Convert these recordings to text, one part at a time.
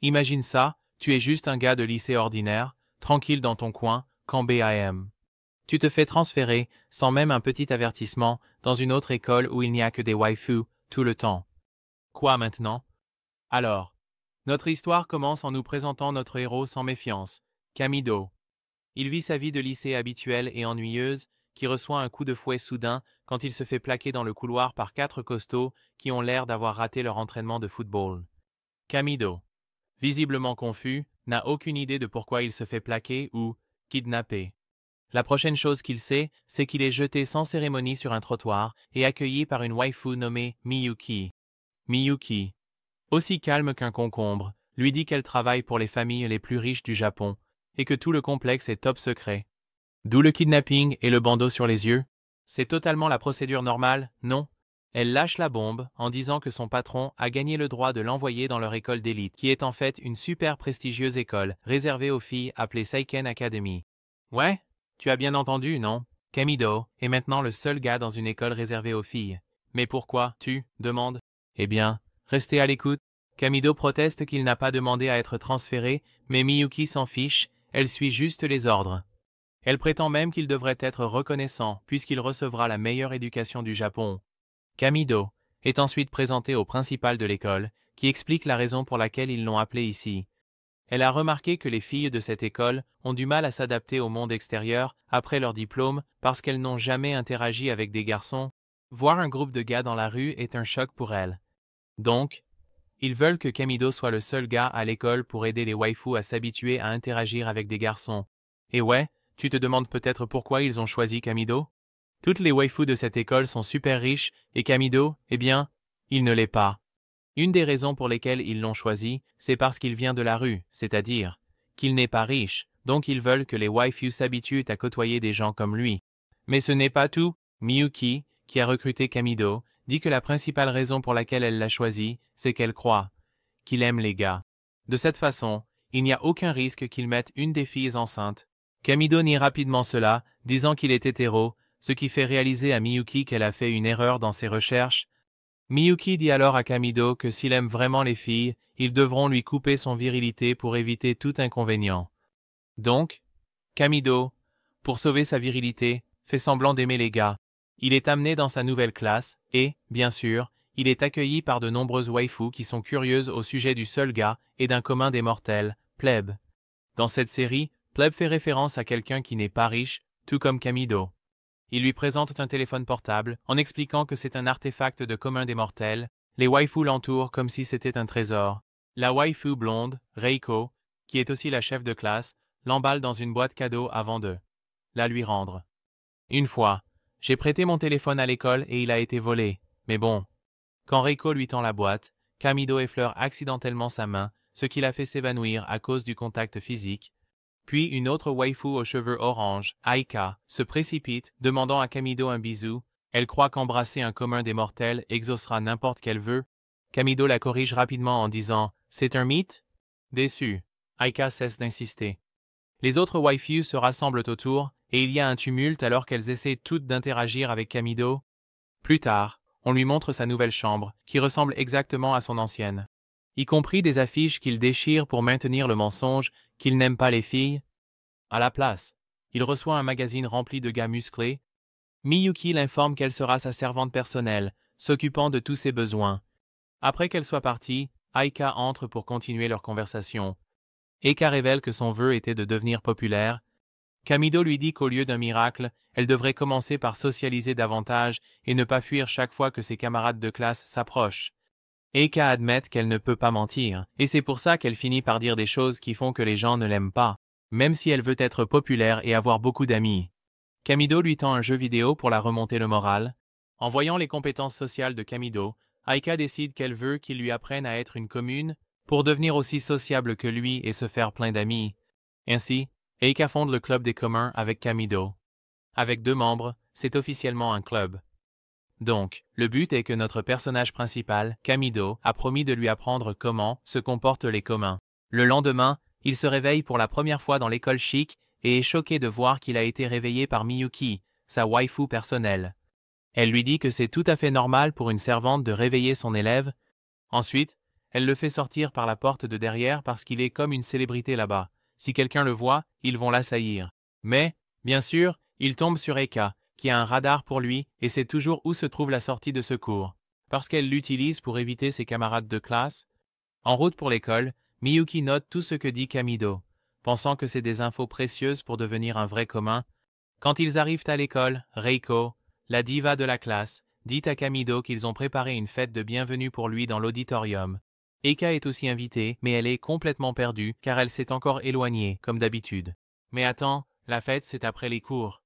Imagine ça, tu es juste un gars de lycée ordinaire, tranquille dans ton coin, quand BAM. Tu te fais transférer, sans même un petit avertissement, dans une autre école où il n'y a que des waifus, tout le temps. Quoi maintenant? Alors, notre histoire commence en nous présentant notre héros sans méfiance, Kamido. Il vit sa vie de lycée habituelle et ennuyeuse, qui reçoit un coup de fouet soudain quand il se fait plaquer dans le couloir par 4 costauds qui ont l'air d'avoir raté leur entraînement de football. Kamido, visiblement confus, n'a aucune idée de pourquoi il se fait plaquer ou kidnapper. La prochaine chose qu'il sait, c'est qu'il est jeté sans cérémonie sur un trottoir et accueilli par une waifu nommée Miyuki. Miyuki, aussi calme qu'un concombre, lui dit qu'elle travaille pour les familles les plus riches du Japon et que tout le complexe est top secret. D'où le kidnapping et le bandeau sur les yeux? C'est totalement la procédure normale, non? Elle lâche la bombe en disant que son patron a gagné le droit de l'envoyer dans leur école d'élite, qui est en fait une super prestigieuse école réservée aux filles appelée Seiken Academy. Ouais, tu as bien entendu, non? Kamido est maintenant le seul gars dans une école réservée aux filles. Mais pourquoi, tu demandes? Eh bien, restez à l'écoute. Kamido proteste qu'il n'a pas demandé à être transféré, mais Miyuki s'en fiche, elle suit juste les ordres. Elle prétend même qu'il devrait être reconnaissant puisqu'il recevra la meilleure éducation du Japon. Kamido est ensuite présenté au principal de l'école, qui explique la raison pour laquelle ils l'ont appelé ici. Elle a remarqué que les filles de cette école ont du mal à s'adapter au monde extérieur après leur diplôme parce qu'elles n'ont jamais interagi avec des garçons. Voir un groupe de gars dans la rue est un choc pour elles. Donc, ils veulent que Kamido soit le seul gars à l'école pour aider les waifus à s'habituer à interagir avec des garçons. Et ouais, tu te demandes peut-être pourquoi ils ont choisi Kamido? Toutes les waifus de cette école sont super riches et Kamido, eh bien, il ne l'est pas. Une des raisons pour lesquelles ils l'ont choisi, c'est parce qu'il vient de la rue, c'est-à-dire qu'il n'est pas riche, donc ils veulent que les waifus s'habituent à côtoyer des gens comme lui. Mais ce n'est pas tout. Miyuki, qui a recruté Kamido, dit que la principale raison pour laquelle elle l'a choisi, c'est qu'elle croit qu'il aime les gars. De cette façon, il n'y a aucun risque qu'il mette une des filles enceinte. Kamido nie rapidement cela, disant qu'il est hétéro, ce qui fait réaliser à Miyuki qu'elle a fait une erreur dans ses recherches. Miyuki dit alors à Kamido que s'il aime vraiment les filles, ils devront lui couper son virilité pour éviter tout inconvénient. Donc, Kamido, pour sauver sa virilité, fait semblant d'aimer les gars. Il est amené dans sa nouvelle classe et, bien sûr, il est accueilli par de nombreuses waifus qui sont curieuses au sujet du seul gars et d'un commun des mortels, Pleb. Dans cette série, Pleb fait référence à quelqu'un qui n'est pas riche, tout comme Kamido. Il lui présente un téléphone portable en expliquant que c'est un artefact de commun des mortels. Les waifus l'entourent comme si c'était un trésor. La waifu blonde, Reiko, qui est aussi la chef de classe, l'emballe dans une boîte cadeau avant de la lui rendre. Une fois, j'ai prêté mon téléphone à l'école et il a été volé. Mais bon. Quand Reiko lui tend la boîte, Kamido effleure accidentellement sa main, ce qui l'a fait s'évanouir à cause du contact physique. Puis une autre waifu aux cheveux orange, Aika, se précipite, demandant à Kamido un bisou. Elle croit qu'embrasser un commun des mortels exaucera n'importe quel vœu. Kamido la corrige rapidement en disant « C'est un mythe ?» Déçu, Aika cesse d'insister. Les autres waifus se rassemblent autour et il y a un tumulte alors qu'elles essaient toutes d'interagir avec Kamido. Plus tard, on lui montre sa nouvelle chambre, qui ressemble exactement à son ancienne. Y compris des affiches qu'il déchire pour maintenir le mensonge qu'il n'aime pas les filles. À la place, il reçoit un magazine rempli de gars musclés. Miyuki l'informe qu'elle sera sa servante personnelle, s'occupant de tous ses besoins. Après qu'elle soit partie, Aika entre pour continuer leur conversation. Eika révèle que son vœu était de devenir populaire. Kamido lui dit qu'au lieu d'un miracle, elle devrait commencer par socialiser davantage et ne pas fuir chaque fois que ses camarades de classe s'approchent. Eika admet qu'elle ne peut pas mentir, et c'est pour ça qu'elle finit par dire des choses qui font que les gens ne l'aiment pas, même si elle veut être populaire et avoir beaucoup d'amis. Kamido lui tend un jeu vidéo pour la remonter le moral. En voyant les compétences sociales de Kamido, Aika décide qu'elle veut qu'il lui apprenne à être une commune pour devenir aussi sociable que lui et se faire plein d'amis. Ainsi, Eika fonde le club des communs avec Kamido. Avec 2 membres, c'est officiellement un club. Donc, le but est que notre personnage principal, Kamido, a promis de lui apprendre comment se comportent les communs. Le lendemain, il se réveille pour la première fois dans l'école chic et est choqué de voir qu'il a été réveillé par Miyuki, sa waifu personnelle. Elle lui dit que c'est tout à fait normal pour une servante de réveiller son élève. Ensuite, elle le fait sortir par la porte de derrière parce qu'il est comme une célébrité là-bas. Si quelqu'un le voit, ils vont l'assaillir. Mais, bien sûr, il tombe sur Eka, qui a un radar pour lui et sait toujours où se trouve la sortie de secours. Parce qu'elle l'utilise pour éviter ses camarades de classe. En route pour l'école, Miyuki note tout ce que dit Kamido, pensant que c'est des infos précieuses pour devenir un vrai commun. Quand ils arrivent à l'école, Reiko, la diva de la classe, dit à Kamido qu'ils ont préparé une fête de bienvenue pour lui dans l'auditorium. Eka est aussi invitée, mais elle est complètement perdue car elle s'est encore éloignée, comme d'habitude. Mais attends, la fête c'est après les cours.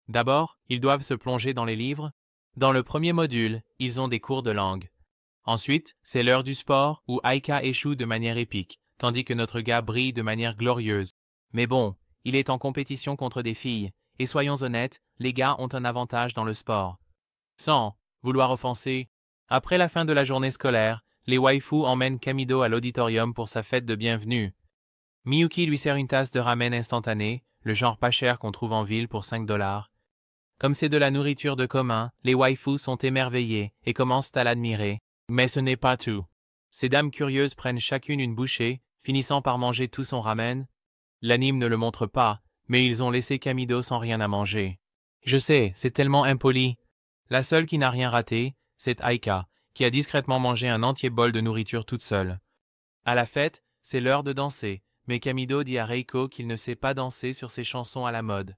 D'abord, ils doivent se plonger dans les livres. Dans le premier module, ils ont des cours de langue. Ensuite, c'est l'heure du sport où Aika échoue de manière épique, tandis que notre gars brille de manière glorieuse. Mais bon, il est en compétition contre des filles, et soyons honnêtes, les gars ont un avantage dans le sport. Sans vouloir offenser, après la fin de la journée scolaire, les waifus emmènent Kamido à l'auditorium pour sa fête de bienvenue. Miyuki lui sert une tasse de ramen instantané, le genre pas cher qu'on trouve en ville pour 5 $. Comme c'est de la nourriture de commun, les waifus sont émerveillés et commencent à l'admirer. Mais ce n'est pas tout. Ces dames curieuses prennent chacune une bouchée, finissant par manger tout son ramen. L'anime ne le montre pas, mais ils ont laissé Kamido sans rien à manger. Je sais, c'est tellement impoli. La seule qui n'a rien raté, c'est Aika, qui a discrètement mangé un entier bol de nourriture toute seule. À la fête, c'est l'heure de danser, mais Kamido dit à Reiko qu'il ne sait pas danser sur ses chansons à la mode.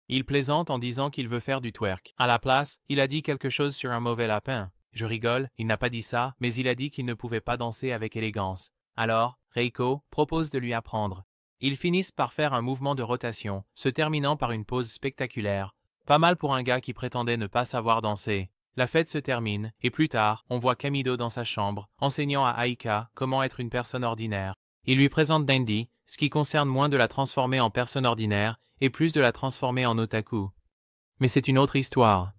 Il plaisante en disant qu'il veut faire du twerk. À la place, il a dit quelque chose sur un mauvais lapin. Je rigole, il n'a pas dit ça, mais il a dit qu'il ne pouvait pas danser avec élégance. Alors, Reiko propose de lui apprendre. Ils finissent par faire un mouvement de rotation, se terminant par une pause spectaculaire. Pas mal pour un gars qui prétendait ne pas savoir danser. La fête se termine, et plus tard, on voit Kamido dans sa chambre, enseignant à Aika comment être une personne ordinaire. Il lui présente Dandy, ce qui concerne moins de la transformer en personne ordinaire, et plus de la transformer en otaku. Mais c'est une autre histoire.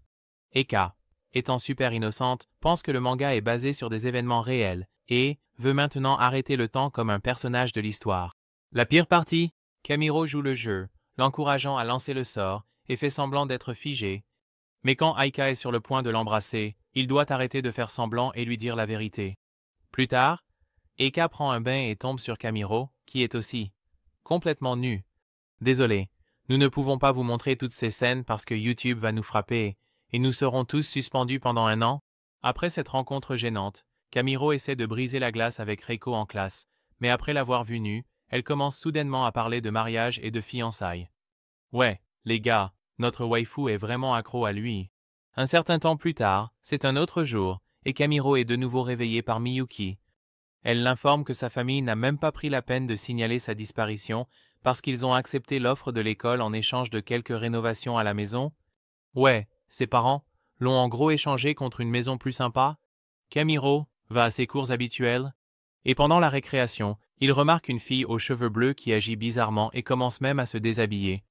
Eka, étant super innocente, pense que le manga est basé sur des événements réels, et veut maintenant arrêter le temps comme un personnage de l'histoire. La pire partie, Kamiro joue le jeu, l'encourageant à lancer le sort, et fait semblant d'être figé. Mais quand Aika est sur le point de l'embrasser, il doit arrêter de faire semblant et lui dire la vérité. Plus tard, Eka prend un bain et tombe sur Kamiro, qui est aussi complètement nu. Désolé, nous ne pouvons pas vous montrer toutes ces scènes parce que YouTube va nous frapper, et nous serons tous suspendus pendant 1 an. Après cette rencontre gênante, Kamiro essaie de briser la glace avec Reiko en classe, mais après l'avoir vue nue, elle commence soudainement à parler de mariage et de fiançailles. Ouais, les gars, notre waifu est vraiment accro à lui. Un certain temps plus tard, c'est un autre jour, et Kamiro est de nouveau réveillée par Miyuki. Elle l'informe que sa famille n'a même pas pris la peine de signaler sa disparition parce qu'ils ont accepté l'offre de l'école en échange de quelques rénovations à la maison. Ouais, ses parents l'ont en gros échangé contre une maison plus sympa. Kamiro va à ses cours habituels, et pendant la récréation, il remarque une fille aux cheveux bleus qui agit bizarrement et commence même à se déshabiller.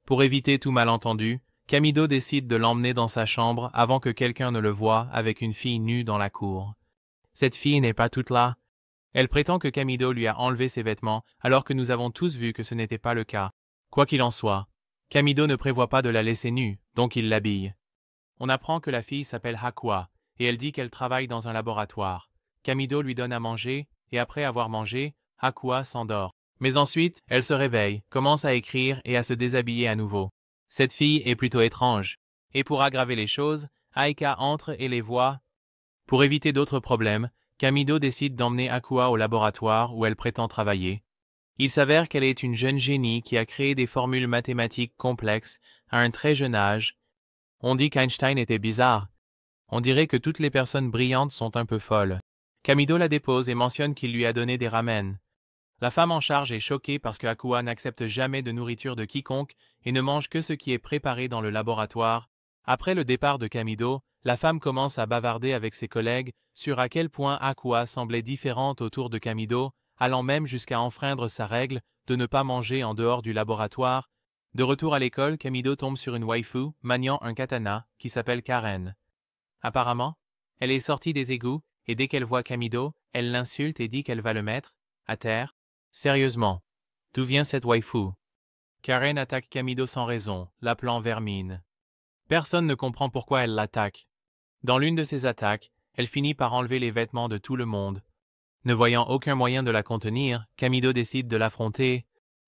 Pour éviter tout malentendu, Kamido décide de l'emmener dans sa chambre avant que quelqu'un ne le voie avec une fille nue dans la cour. Cette fille n'est pas toute là. Elle prétend que Kamido lui a enlevé ses vêtements alors que nous avons tous vu que ce n'était pas le cas. Quoi qu'il en soit, Kamido ne prévoit pas de la laisser nue, donc il l'habille. On apprend que la fille s'appelle Hakua, et elle dit qu'elle travaille dans un laboratoire. Kamido lui donne à manger, et après avoir mangé, Hakua s'endort. Mais ensuite, elle se réveille, commence à écrire et à se déshabiller à nouveau. Cette fille est plutôt étrange. Et pour aggraver les choses, Aika entre et les voit. Pour éviter d'autres problèmes, Kamido décide d'emmener Hakua au laboratoire où elle prétend travailler. Il s'avère qu'elle est une jeune génie qui a créé des formules mathématiques complexes à un très jeune âge. On dit qu'Einstein était bizarre. On dirait que toutes les personnes brillantes sont un peu folles. Kamido la dépose et mentionne qu'il lui a donné des ramen. La femme en charge est choquée parce que Hakua n'accepte jamais de nourriture de quiconque et ne mange que ce qui est préparé dans le laboratoire. Après le départ de Kamido, la femme commence à bavarder avec ses collègues sur à quel point Hakua semblait différente autour de Kamido, allant même jusqu'à enfreindre sa règle de ne pas manger en dehors du laboratoire. De retour à l'école, Kamido tombe sur une waifu maniant un katana qui s'appelle Karen. Apparemment, elle est sortie des égouts et dès qu'elle voit Kamido, elle l'insulte et dit qu'elle va le mettre à terre. Sérieusement, d'où vient cette waifu? Karen attaque Kamido sans raison, l'appelant vermine. Personne ne comprend pourquoi elle l'attaque. Dans l'une de ses attaques, elle finit par enlever les vêtements de tout le monde. Ne voyant aucun moyen de la contenir, Kamido décide de l'affronter.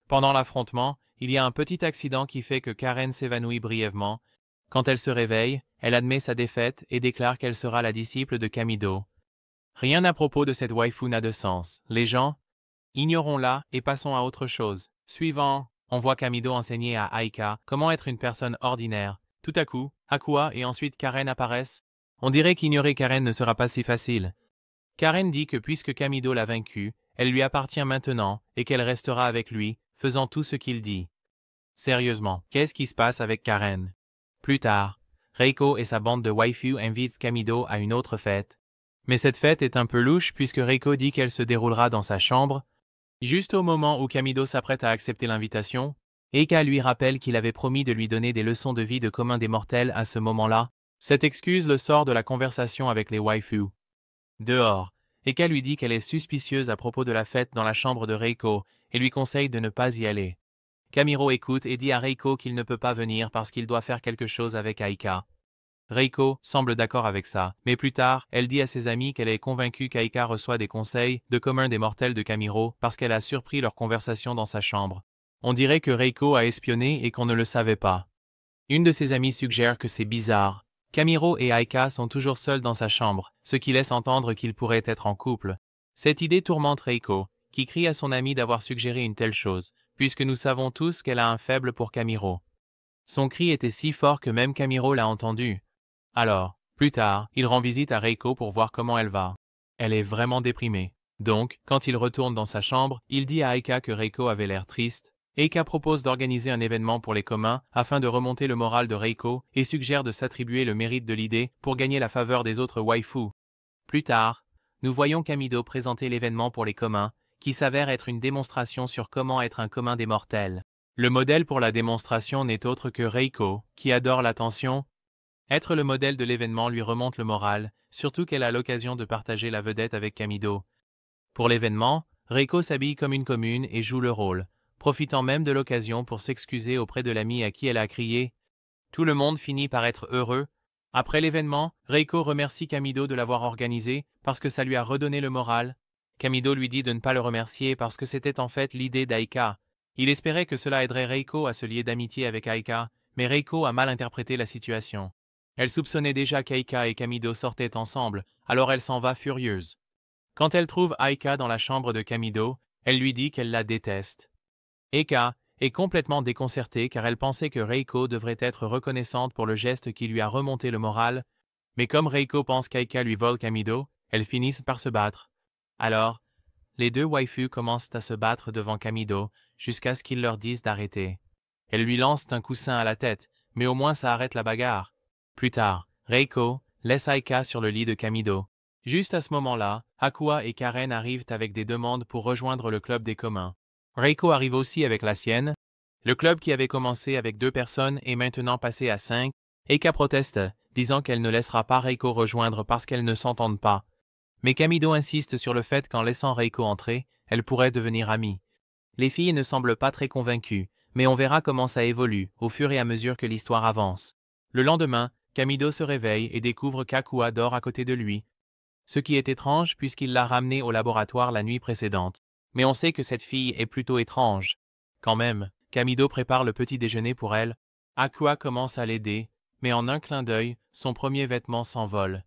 Pendant l'affrontement, il y a un petit accident qui fait que Karen s'évanouit brièvement. Quand elle se réveille, elle admet sa défaite et déclare qu'elle sera la disciple de Kamido. Rien à propos de cette waifu n'a de sens. Les gens, ignorons-la et passons à autre chose. Suivant, on voit Kamido enseigner à Aika comment être une personne ordinaire. Tout à coup, Aqua et ensuite Karen apparaissent. On dirait qu'ignorer Karen ne sera pas si facile. Karen dit que puisque Kamido l'a vaincue, elle lui appartient maintenant et qu'elle restera avec lui, faisant tout ce qu'il dit. Sérieusement, qu'est-ce qui se passe avec Karen? Plus tard, Reiko et sa bande de waifu invitent Kamido à une autre fête. Mais cette fête est un peu louche puisque Reiko dit qu'elle se déroulera dans sa chambre. Juste au moment où Kamido s'apprête à accepter l'invitation, Eika lui rappelle qu'il avait promis de lui donner des leçons de vie de commun des mortels à ce moment-là. Cette excuse le sort de la conversation avec les waifus. Dehors, Eika lui dit qu'elle est suspicieuse à propos de la fête dans la chambre de Reiko et lui conseille de ne pas y aller. Kamiro écoute et dit à Reiko qu'il ne peut pas venir parce qu'il doit faire quelque chose avec Aika. Reiko semble d'accord avec ça, mais plus tard, elle dit à ses amis qu'elle est convaincue qu'Aika reçoit des conseils de commun des mortels de Kamiro parce qu'elle a surpris leur conversation dans sa chambre. On dirait que Reiko a espionné et qu'on ne le savait pas. Une de ses amies suggère que c'est bizarre. Kamiro et Aika sont toujours seuls dans sa chambre, ce qui laisse entendre qu'ils pourraient être en couple. Cette idée tourmente Reiko, qui crie à son amie d'avoir suggéré une telle chose, puisque nous savons tous qu'elle a un faible pour Kamiro. Son cri était si fort que même Kamiro l'a entendu. Alors, plus tard, il rend visite à Reiko pour voir comment elle va. Elle est vraiment déprimée. Donc, quand il retourne dans sa chambre, il dit à Aika que Reiko avait l'air triste. Aika propose d'organiser un événement pour les communs afin de remonter le moral de Reiko et suggère de s'attribuer le mérite de l'idée pour gagner la faveur des autres waifus. Plus tard, nous voyons Kamido présenter l'événement pour les communs, qui s'avère être une démonstration sur comment être un commun des mortels. Le modèle pour la démonstration n'est autre que Reiko, qui adore l'attention. Être le modèle de l'événement lui remonte le moral, surtout qu'elle a l'occasion de partager la vedette avec Kamido. Pour l'événement, Reiko s'habille comme une commune et joue le rôle, profitant même de l'occasion pour s'excuser auprès de l'ami à qui elle a crié. Tout le monde finit par être heureux. Après l'événement, Reiko remercie Kamido de l'avoir organisé parce que ça lui a redonné le moral. Kamido lui dit de ne pas le remercier parce que c'était en fait l'idée d'Aika. Il espérait que cela aiderait Reiko à se lier d'amitié avec Aika, mais Reiko a mal interprété la situation. Elle soupçonnait déjà qu'Aika et Kamido sortaient ensemble, alors elle s'en va furieuse. Quand elle trouve Aika dans la chambre de Kamido, elle lui dit qu'elle la déteste. Aika est complètement déconcertée car elle pensait que Reiko devrait être reconnaissante pour le geste qui lui a remonté le moral, mais comme Reiko pense qu'Aika lui vole Kamido, elles finissent par se battre. Alors, les deux waifus commencent à se battre devant Kamido jusqu'à ce qu'il leur dise d'arrêter. Elles lui lancent un coussin à la tête, mais au moins ça arrête la bagarre. Plus tard, Reiko laisse Aika sur le lit de Kamido. Juste à ce moment-là, Aqua et Karen arrivent avec des demandes pour rejoindre le club des communs. Reiko arrive aussi avec la sienne. Le club qui avait commencé avec 2 personnes est maintenant passé à 5. Aika proteste, disant qu'elle ne laissera pas Reiko rejoindre parce qu'elles ne s'entendent pas. Mais Kamido insiste sur le fait qu'en laissant Reiko entrer, elle pourrait devenir amie. Les filles ne semblent pas très convaincues, mais on verra comment ça évolue au fur et à mesure que l'histoire avance. Le lendemain, Kamido se réveille et découvre qu'Akua dort à côté de lui, ce qui est étrange puisqu'il l'a ramenée au laboratoire la nuit précédente. Mais on sait que cette fille est plutôt étrange. Quand même, Kamido prépare le petit déjeuner pour elle. Aqua commence à l'aider, mais en un clin d'œil, son premier vêtement s'envole.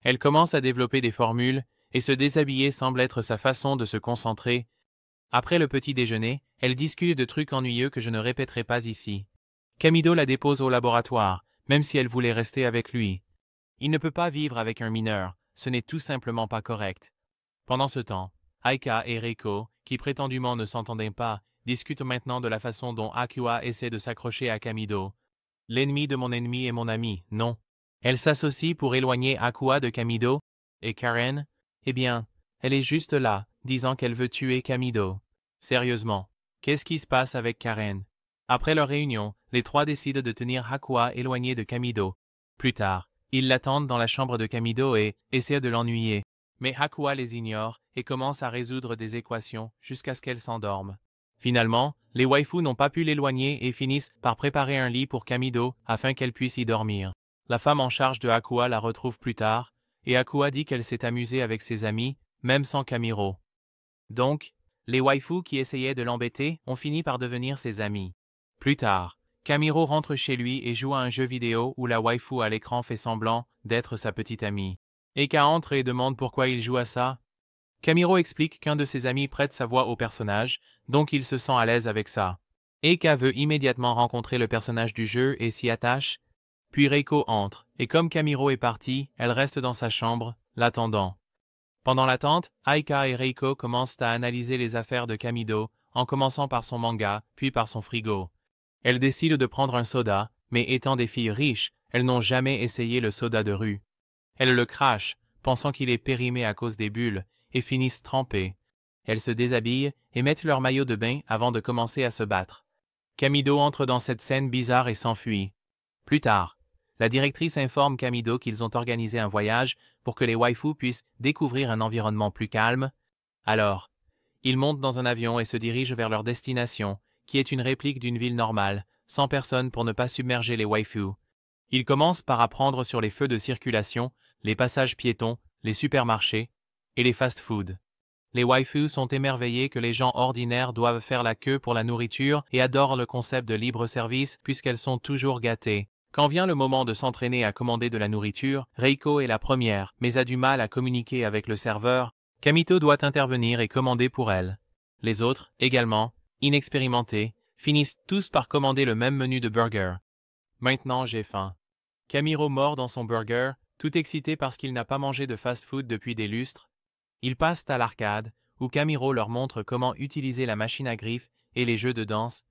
Elle commence à développer des formules, et se déshabiller semble être sa façon de se concentrer. Après le petit déjeuner, elle discute de trucs ennuyeux que je ne répéterai pas ici. Kamido la dépose au laboratoire, même si elle voulait rester avec lui. Il ne peut pas vivre avec un mineur, ce n'est tout simplement pas correct. Pendant ce temps, Aika et Reiko, qui prétendument ne s'entendaient pas, discutent maintenant de la façon dont Aqua essaie de s'accrocher à Kamido. L'ennemi de mon ennemi est mon ami, non. Elle s'associe pour éloigner Aqua de Kamido, et Karen, eh bien, elle est juste là, disant qu'elle veut tuer Kamido. Sérieusement, qu'est-ce qui se passe avec Karen? Après leur réunion, les 3 décident de tenir Aqua éloignée de Kamido. Plus tard, ils l'attendent dans la chambre de Kamido et essaient de l'ennuyer. Mais Aqua les ignore et commence à résoudre des équations jusqu'à ce qu'elle s'endorme. Finalement, les waifus n'ont pas pu l'éloigner et finissent par préparer un lit pour Kamido afin qu'elle puisse y dormir. La femme en charge de Aqua la retrouve plus tard, et Aqua dit qu'elle s'est amusée avec ses amis, même sans Kamiro. Donc, les waifus qui essayaient de l'embêter ont fini par devenir ses amis. Plus tard, Kamiro rentre chez lui et joue à un jeu vidéo où la waifu à l'écran fait semblant d'être sa petite amie. Eka entre et demande pourquoi il joue à ça. Kamiro explique qu'un de ses amis prête sa voix au personnage, donc il se sent à l'aise avec ça. Eka veut immédiatement rencontrer le personnage du jeu et s'y attache. Puis Reiko entre, et comme Kamiro est parti, elle reste dans sa chambre, l'attendant. Pendant l'attente, Aika et Reiko commencent à analyser les affaires de Kamido, en commençant par son manga, puis par son frigo. Elles décident de prendre un soda, mais étant des filles riches, elles n'ont jamais essayé le soda de rue. Elles le crachent, pensant qu'il est périmé à cause des bulles, et finissent trempées. Elles se déshabillent et mettent leur maillot de bain avant de commencer à se battre. Kamido entre dans cette scène bizarre et s'enfuit. Plus tard, la directrice informe Kamido qu'ils ont organisé un voyage pour que les waifus puissent découvrir un environnement plus calme. Alors, ils montent dans un avion et se dirigent vers leur destination, qui est une réplique d'une ville normale, sans personne pour ne pas submerger les waifus. Ils commencent par apprendre sur les feux de circulation, les passages piétons, les supermarchés et les fast-foods. Les waifus sont émerveillés que les gens ordinaires doivent faire la queue pour la nourriture et adorent le concept de libre-service puisqu'elles sont toujours gâtées. Quand vient le moment de s'entraîner à commander de la nourriture, Reiko est la première, mais a du mal à communiquer avec le serveur. Kamito doit intervenir et commander pour elle. Les autres, également, inexpérimentés, finissent tous par commander le même menu de burger. Maintenant j'ai faim. Kamiro mord dans son burger, tout excité parce qu'il n'a pas mangé de fast-food depuis des lustres. Ils passent à l'arcade, où Kamiro leur montre comment utiliser la machine à griffes et les jeux de danse.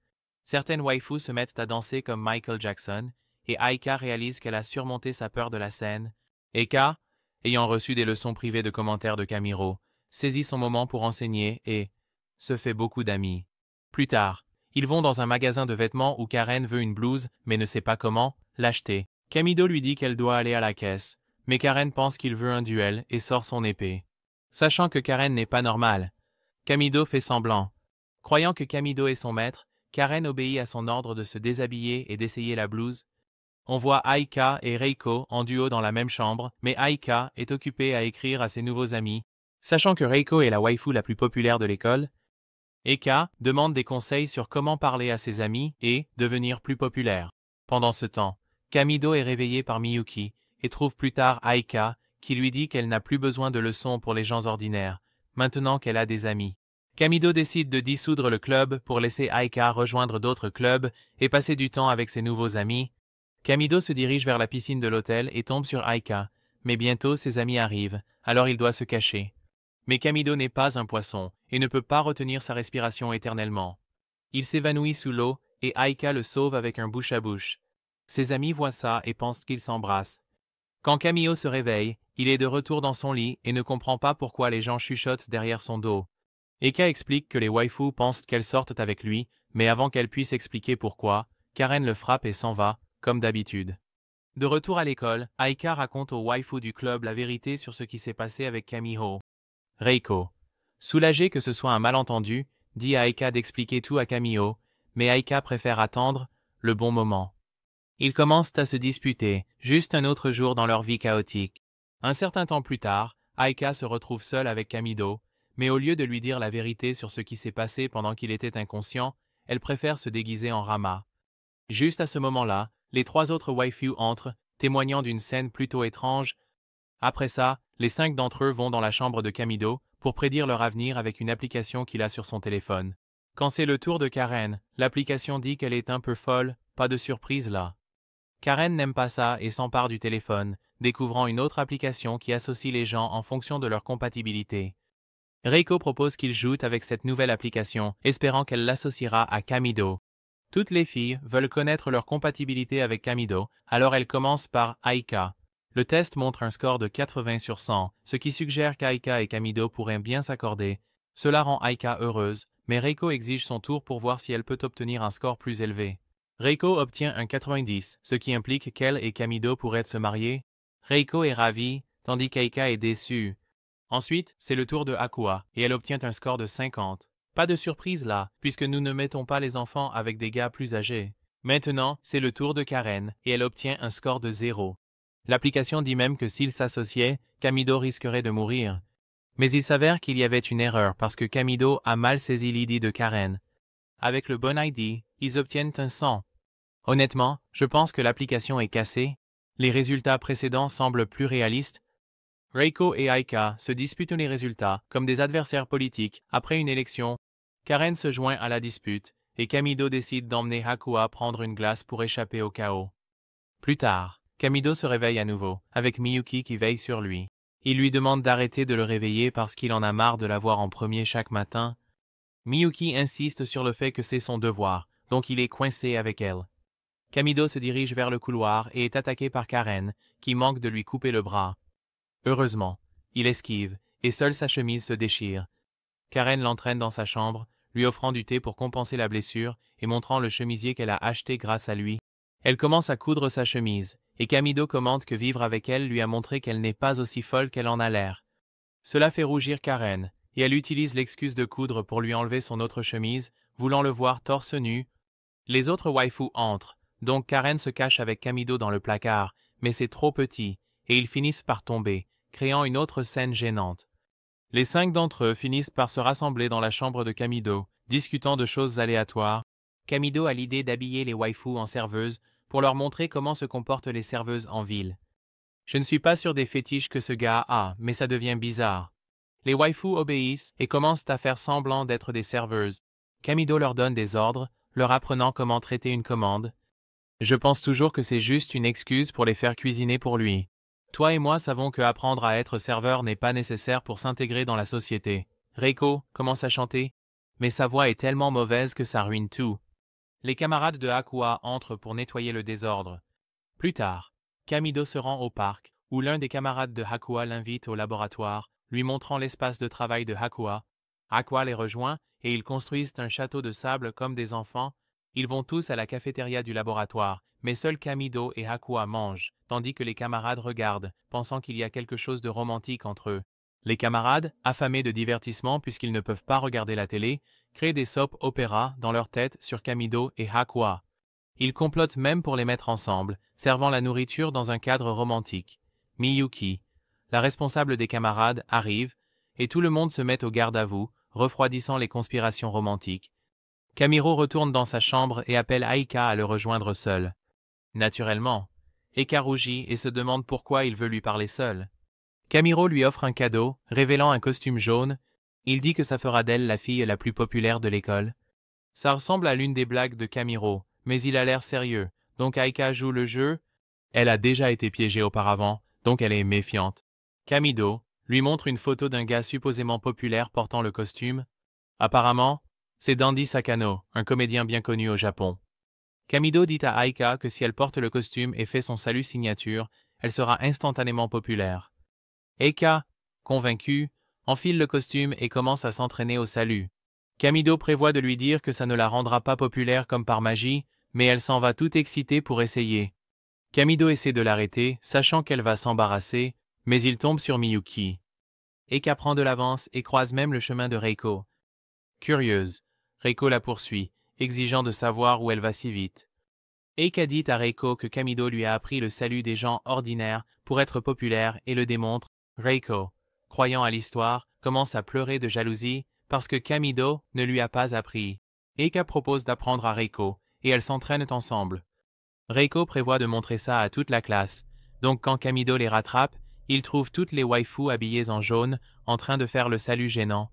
Certaines waifus se mettent à danser comme Michael Jackson, et Aika réalise qu'elle a surmonté sa peur de la scène. Eka, ayant reçu des leçons privées de commentaires de Kamiro, saisit son moment pour enseigner et se fait beaucoup d'amis. Plus tard, ils vont dans un magasin de vêtements où Karen veut une blouse, mais ne sait pas comment l'acheter. Kamido lui dit qu'elle doit aller à la caisse, mais Karen pense qu'il veut un duel et sort son épée. Sachant que Karen n'est pas normale, Kamido fait semblant. Croyant que Kamido est son maître, Karen obéit à son ordre de se déshabiller et d'essayer la blouse. On voit Aika et Reiko en duo dans la même chambre, mais Aika est occupée à écrire à ses nouveaux amis. Sachant que Reiko est la waifu la plus populaire de l'école, Eka demande des conseils sur comment parler à ses amis et devenir plus populaire. Pendant ce temps, Kamido est réveillée par Miyuki et trouve plus tard Aika qui lui dit qu'elle n'a plus besoin de leçons pour les gens ordinaires, maintenant qu'elle a des amis. Kamido décide de dissoudre le club pour laisser Aika rejoindre d'autres clubs et passer du temps avec ses nouveaux amis. Kamido se dirige vers la piscine de l'hôtel et tombe sur Aika, mais bientôt ses amis arrivent, alors il doit se cacher. Mais Kamido n'est pas un poisson et ne peut pas retenir sa respiration éternellement. Il s'évanouit sous l'eau et Aika le sauve avec un bouche à bouche. Ses amis voient ça et pensent qu'ils s'embrassent. Quand Kamio se réveille, il est de retour dans son lit et ne comprend pas pourquoi les gens chuchotent derrière son dos. Eka explique que les waifus pensent qu'elles sortent avec lui, mais avant qu'elle puisse expliquer pourquoi, Karen le frappe et s'en va, comme d'habitude. De retour à l'école, Aika raconte aux waifus du club la vérité sur ce qui s'est passé avec Kamiho. Reiko, soulagé que ce soit un malentendu, dit à Aika d'expliquer tout à Kamio, mais Aika préfère attendre le bon moment. Ils commencent à se disputer, juste un autre jour dans leur vie chaotique. Un certain temps plus tard, Aika se retrouve seule avec Kamido, mais au lieu de lui dire la vérité sur ce qui s'est passé pendant qu'il était inconscient, elle préfère se déguiser en Rama. Juste à ce moment-là, les 3 autres waifus entrent, témoignant d'une scène plutôt étrange. Après ça, les 5 d'entre eux vont dans la chambre de Kamido pour prédire leur avenir avec une application qu'il a sur son téléphone. Quand c'est le tour de Karen, l'application dit qu'elle est un peu folle, pas de surprise là. Karen n'aime pas ça et s'empare du téléphone, découvrant une autre application qui associe les gens en fonction de leur compatibilité. Reiko propose qu'ils jouent avec cette nouvelle application, espérant qu'elle l'associera à Kamido. Toutes les filles veulent connaître leur compatibilité avec Kamido, alors elles commencent par Aika. Le test montre un score de 80 sur 100, ce qui suggère qu'Aika et Kamido pourraient bien s'accorder. Cela rend Aika heureuse, mais Reiko exige son tour pour voir si elle peut obtenir un score plus élevé. Reiko obtient un 90, ce qui implique qu'elle et Kamido pourraient se marier. Reiko est ravie, tandis qu'Aika est déçue. Ensuite, c'est le tour de Aqua, et elle obtient un score de 50. Pas de surprise là, puisque nous ne mettons pas les enfants avec des gars plus âgés. Maintenant, c'est le tour de Karen, et elle obtient un score de 0. L'application dit même que s'ils s'associaient, Kamido risquerait de mourir. Mais il s'avère qu'il y avait une erreur parce que Kamido a mal saisi l'ID de Karen. Avec le bon ID, ils obtiennent un 100. Honnêtement, je pense que l'application est cassée. Les résultats précédents semblent plus réalistes. Reiko et Aika se disputent les résultats comme des adversaires politiques après une élection. Karen se joint à la dispute et Kamido décide d'emmener Hakua prendre une glace pour échapper au chaos. Plus tard, Kamido se réveille à nouveau, avec Miyuki qui veille sur lui. Il lui demande d'arrêter de le réveiller parce qu'il en a marre de la voir en premier chaque matin. Miyuki insiste sur le fait que c'est son devoir, donc il est coincé avec elle. Kamido se dirige vers le couloir et est attaqué par Karen, qui manque de lui couper le bras. Heureusement, il esquive, et seule sa chemise se déchire. Karen l'entraîne dans sa chambre, lui offrant du thé pour compenser la blessure et montrant le chemisier qu'elle a acheté grâce à lui. Elle commence à coudre sa chemise, et Kamido commente que vivre avec elle lui a montré qu'elle n'est pas aussi folle qu'elle en a l'air. Cela fait rougir Karen, et elle utilise l'excuse de coudre pour lui enlever son autre chemise, voulant le voir torse nu. Les autres waifus entrent, donc Karen se cache avec Kamido dans le placard, mais c'est trop petit, et ils finissent par tomber, créant une autre scène gênante. Les 5 d'entre eux finissent par se rassembler dans la chambre de Kamido, discutant de choses aléatoires. Kamido a l'idée d'habiller les waifus en serveuses pour leur montrer comment se comportent les serveuses en ville. Je ne suis pas sûr des fétiches que ce gars a, mais ça devient bizarre. Les waifus obéissent et commencent à faire semblant d'être des serveuses. Kamido leur donne des ordres, leur apprenant comment traiter une commande. Je pense toujours que c'est juste une excuse pour les faire cuisiner pour lui. Toi et moi savons que apprendre à être serveur n'est pas nécessaire pour s'intégrer dans la société. Reiko commence à chanter, mais sa voix est tellement mauvaise que ça ruine tout. Les camarades de Hakua entrent pour nettoyer le désordre. Plus tard, Kamido se rend au parc, où l'un des camarades de Hakua l'invite au laboratoire, lui montrant l'espace de travail de Hakua. Hakua les rejoint et ils construisent un château de sable comme des enfants. Ils vont tous à la cafétéria du laboratoire, mais seuls Kamido et Hakua mangent, tandis que les camarades regardent, pensant qu'il y a quelque chose de romantique entre eux. Les camarades, affamés de divertissement puisqu'ils ne peuvent pas regarder la télé, créent des soap-opéras dans leur tête sur Kamido et Hakua. Ils complotent même pour les mettre ensemble, servant la nourriture dans un cadre romantique. Miyuki, la responsable des camarades, arrive, et tout le monde se met au garde à vous, refroidissant les conspirations romantiques. Kamiro retourne dans sa chambre et appelle Aika à le rejoindre seul. Naturellement, Eka rougit et se demande pourquoi il veut lui parler seul. Kamiro lui offre un cadeau, révélant un costume jaune. Il dit que ça fera d'elle la fille la plus populaire de l'école. Ça ressemble à l'une des blagues de Kamiro, mais il a l'air sérieux, donc Aika joue le jeu. Elle a déjà été piégée auparavant, donc elle est méfiante. Kamido lui montre une photo d'un gars supposément populaire portant le costume. Apparemment, c'est Dandy Sakano, un comédien bien connu au Japon. Kamido dit à Aika que si elle porte le costume et fait son salut signature, elle sera instantanément populaire. Aika, convaincue, enfile le costume et commence à s'entraîner au salut. Kamido prévoit de lui dire que ça ne la rendra pas populaire comme par magie, mais elle s'en va toute excitée pour essayer. Kamido essaie de l'arrêter, sachant qu'elle va s'embarrasser, mais il tombe sur Miyuki. Aika prend de l'avance et croise même le chemin de Reiko. Curieuse, Reiko la poursuit, exigeant de savoir où elle va si vite. Aika dit à Reiko que Kamido lui a appris le salut des gens ordinaires pour être populaire et le démontre. Reiko, croyant à l'histoire, commence à pleurer de jalousie parce que Kamido ne lui a pas appris. Aika propose d'apprendre à Reiko et elles s'entraînent ensemble. Reiko prévoit de montrer ça à toute la classe, donc quand Kamido les rattrape, il trouve toutes les waifus habillées en jaune en train de faire le salut gênant.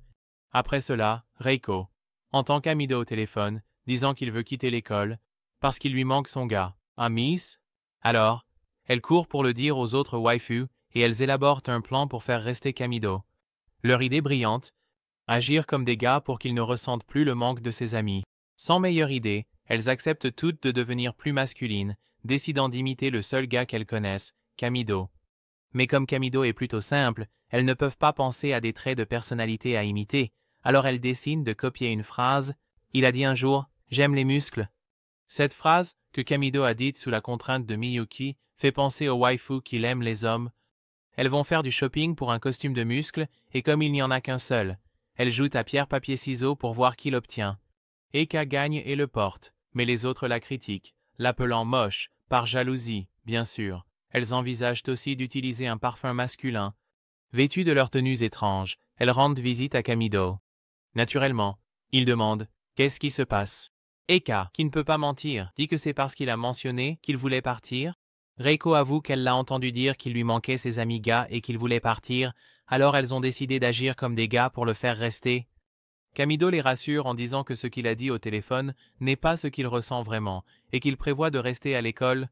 Après cela, Reiko entend Kamido au téléphone, disant qu'il veut quitter l'école parce qu'il lui manque son gars. Ah, Miss? Alors, elle court pour le dire aux autres waifus et elles élaborent un plan pour faire rester Kamido. Leur idée brillante, agir comme des gars pour qu'ils ne ressentent plus le manque de ses amis. Sans meilleure idée, elles acceptent toutes de devenir plus masculines, décidant d'imiter le seul gars qu'elles connaissent, Kamido. Mais comme Kamido est plutôt simple, elles ne peuvent pas penser à des traits de personnalité à imiter, alors elles décident de copier une phrase. Il a dit un jour « J'aime les muscles ». Cette phrase, que Kamido a dite sous la contrainte de Miyuki, fait penser aux waifus qu'il aime les hommes. Elles vont faire du shopping pour un costume de muscles, et comme il n'y en a qu'un seul, elles jouent à pierre-papier-ciseaux pour voir qui l'obtient. Eka gagne et le porte, mais les autres la critiquent, l'appelant moche, par jalousie, bien sûr. Elles envisagent aussi d'utiliser un parfum masculin. Vêtues de leurs tenues étranges, elles rendent visite à Kamido. Naturellement, il demande « Qu'est-ce qui se passe ?» Eka, qui ne peut pas mentir, dit que c'est parce qu'il a mentionné qu'il voulait partir. Reiko avoue qu'elle l'a entendu dire qu'il lui manquait ses amis gars et qu'il voulait partir, alors elles ont décidé d'agir comme des gars pour le faire rester. Kamido les rassure en disant que ce qu'il a dit au téléphone n'est pas ce qu'il ressent vraiment et qu'il prévoit de rester à l'école.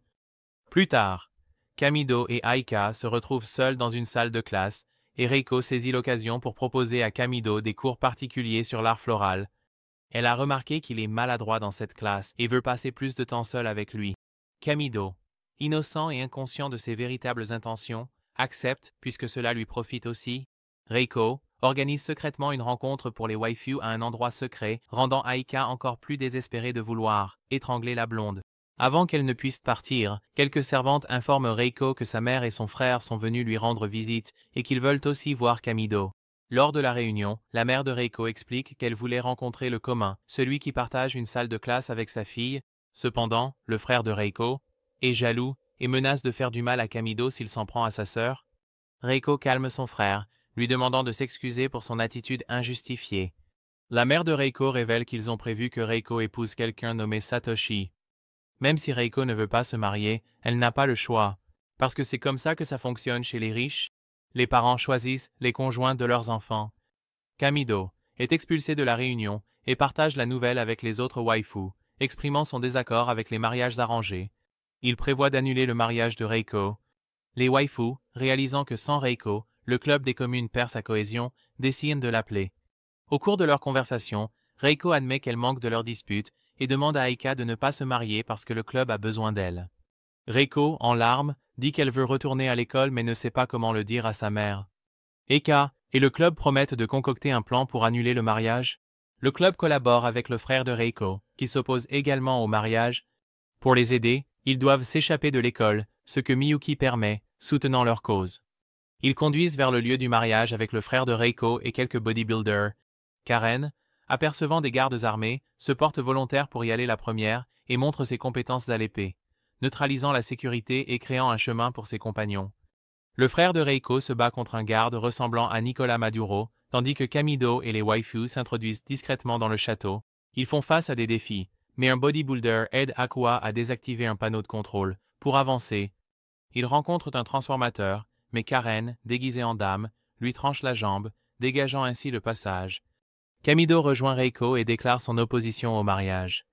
Plus tard, Kamido et Aika se retrouvent seuls dans une salle de classe et Reiko saisit l'occasion pour proposer à Kamido des cours particuliers sur l'art floral. Elle a remarqué qu'il est maladroit dans cette classe et veut passer plus de temps seul avec lui. Kamido, innocent et inconscient de ses véritables intentions, accepte puisque cela lui profite aussi. Reiko organise secrètement une rencontre pour les waifus à un endroit secret, rendant Aika encore plus désespérée de vouloir étrangler la blonde. Avant qu'elle ne puisse partir, quelques servantes informent Reiko que sa mère et son frère sont venus lui rendre visite et qu'ils veulent aussi voir Kamido. Lors de la réunion, la mère de Reiko explique qu'elle voulait rencontrer le commun, celui qui partage une salle de classe avec sa fille. Cependant, le frère de Reiko est jaloux et menace de faire du mal à Kamido s'il s'en prend à sa sœur. Reiko calme son frère, lui demandant de s'excuser pour son attitude injustifiée. La mère de Reiko révèle qu'ils ont prévu que Reiko épouse quelqu'un nommé Satoshi. Même si Reiko ne veut pas se marier, elle n'a pas le choix, parce que c'est comme ça que ça fonctionne chez les riches. Les parents choisissent les conjoints de leurs enfants. Kamido est expulsé de la réunion et partage la nouvelle avec les autres waifus, exprimant son désaccord avec les mariages arrangés. Il prévoit d'annuler le mariage de Reiko. Les waifus, réalisant que sans Reiko, le club des communes perd sa cohésion, décident de l'appeler. Au cours de leur conversation, Reiko admet qu'elle manque de leur dispute et demande à Aika de ne pas se marier parce que le club a besoin d'elle. Reiko, en larmes, dit qu'elle veut retourner à l'école mais ne sait pas comment le dire à sa mère. Eka et le club promettent de concocter un plan pour annuler le mariage. Le club collabore avec le frère de Reiko, qui s'oppose également au mariage. Pour les aider, ils doivent s'échapper de l'école, ce que Miyuki permet, soutenant leur cause. Ils conduisent vers le lieu du mariage avec le frère de Reiko et quelques bodybuilders. Karen, apercevant des gardes armés, se porte volontaire pour y aller la première et montre ses compétences à l'épée, neutralisant la sécurité et créant un chemin pour ses compagnons. Le frère de Reiko se bat contre un garde ressemblant à Nicolas Maduro, tandis que Kamido et les waifus s'introduisent discrètement dans le château. Ils font face à des défis, mais un bodybuilder aide Aqua à désactiver un panneau de contrôle. Pour avancer, ils rencontrent un transformateur, mais Karen, déguisée en dame, lui tranche la jambe, dégageant ainsi le passage. Kamido rejoint Reiko et déclare son opposition au mariage.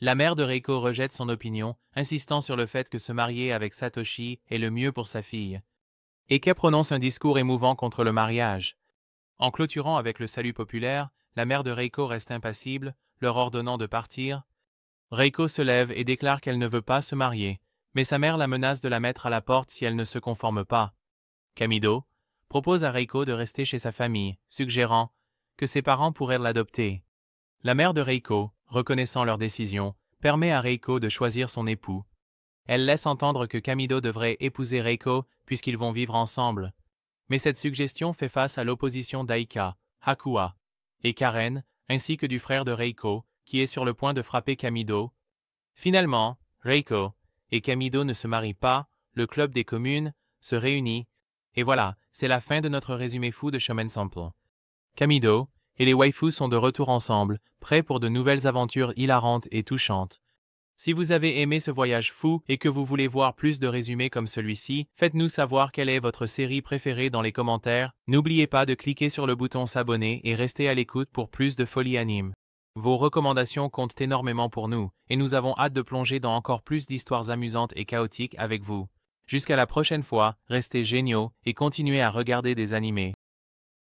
La mère de Reiko rejette son opinion, insistant sur le fait que se marier avec Satoshi est le mieux pour sa fille. Eka prononce un discours émouvant contre le mariage. En clôturant avec le salut populaire, la mère de Reiko reste impassible, leur ordonnant de partir. Reiko se lève et déclare qu'elle ne veut pas se marier, mais sa mère la menace de la mettre à la porte si elle ne se conforme pas. Kamido propose à Reiko de rester chez sa famille, suggérant que ses parents pourraient l'adopter. La mère de Reiko, reconnaissant leur décision, permet à Reiko de choisir son époux. Elle laisse entendre que Kamido devrait épouser Reiko puisqu'ils vont vivre ensemble. Mais cette suggestion fait face à l'opposition d'Aika, Hakua et Karen, ainsi que du frère de Reiko, qui est sur le point de frapper Kamido. Finalement, Reiko et Kamido ne se marient pas, le club des communes se réunit, et voilà, c'est la fin de notre résumé fou de Shonen Sample. Kamido et les waifus sont de retour ensemble, prêts pour de nouvelles aventures hilarantes et touchantes. Si vous avez aimé ce voyage fou et que vous voulez voir plus de résumés comme celui-ci, faites-nous savoir quelle est votre série préférée dans les commentaires. N'oubliez pas de cliquer sur le bouton s'abonner et restez à l'écoute pour plus de folie anime. Vos recommandations comptent énormément pour nous, et nous avons hâte de plonger dans encore plus d'histoires amusantes et chaotiques avec vous. Jusqu'à la prochaine fois, restez géniaux et continuez à regarder des animés.